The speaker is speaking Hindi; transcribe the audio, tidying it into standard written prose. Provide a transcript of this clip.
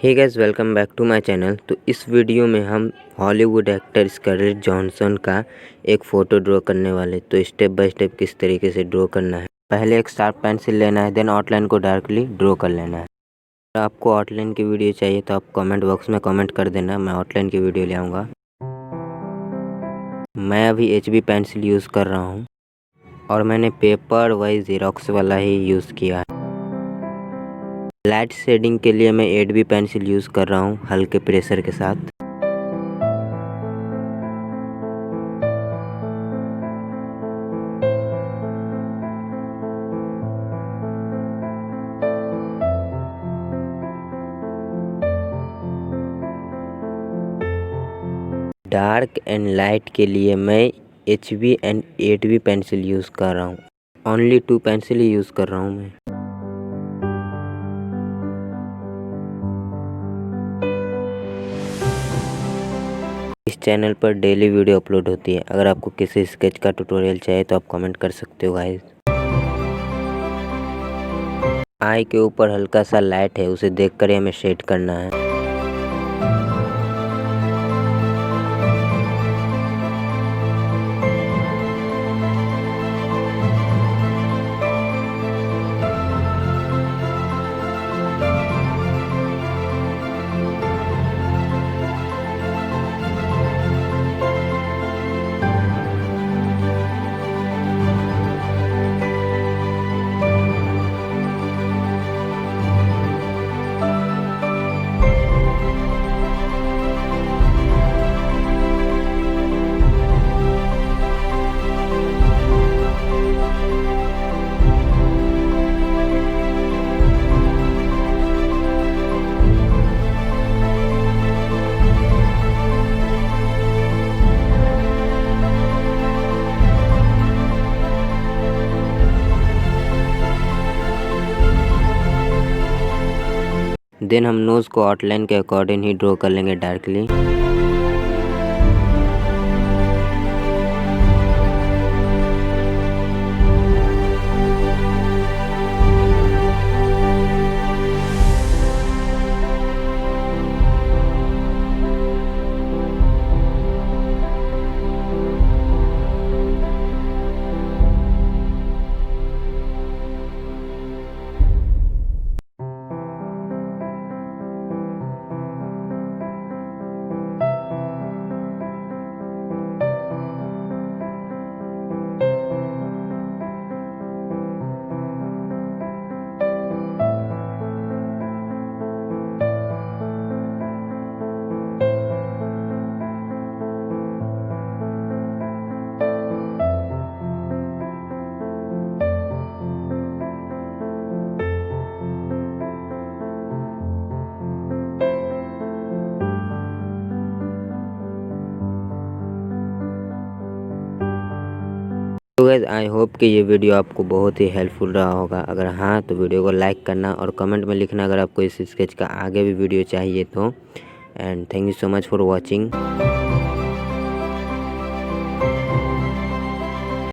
Hey guys, welcome back to my channel. तो इस वीडियो में हम हॉलीवुड एक्टर स्कारलेट जॉनसन का एक फ़ोटो ड्रॉ करने वाले। तो स्टेप बाय स्टेप किस तरीके से ड्रॉ करना है। पहले एक शार्प पेंसिल लेना है, देन आउटलाइन को डार्कली ड्रॉ कर लेना है। अगर आपको आउटलाइन की वीडियो चाहिए तो आप कमेंट बॉक्स में कमेंट कर देना, मैं आउटलाइन की वीडियो ले आऊँगा। मैं अभी HB पेंसिल यूज़ कर रहा हूँ और मैंने पेपर वाइज ज़ेरॉक्स वाला ही यूज़ किया है। लाइट शेडिंग के लिए मैं 8B पेंसिल यूज़ कर रहा हूँ हल्के प्रेशर के साथ। डार्क एंड लाइट के लिए मैं HB and 8B pencil use कर रहा हूँ। ओनली 2 पेंसिल ही यूज़ कर रहा हूँ मैं। इस चैनल पर डेली वीडियो अपलोड होती है। अगर आपको किसी स्केच का ट्यूटोरियल चाहिए तो आप कमेंट कर सकते हो गाइस। आई के ऊपर हल्का सा लाइट है, उसे देखकर हमें शेड करना है। देन हम नोज़ को आउटलाइन के अकॉर्डिंग ही ड्रॉ कर लेंगे डार्कली। तो गाइस, आई होप कि ये वीडियो आपको बहुत ही हेल्पफुल रहा होगा। अगर हाँ तो वीडियो को लाइक करना और कमेंट में लिखना अगर आपको इस स्केच का आगे भी वीडियो चाहिए तो। And thank you so much for watching.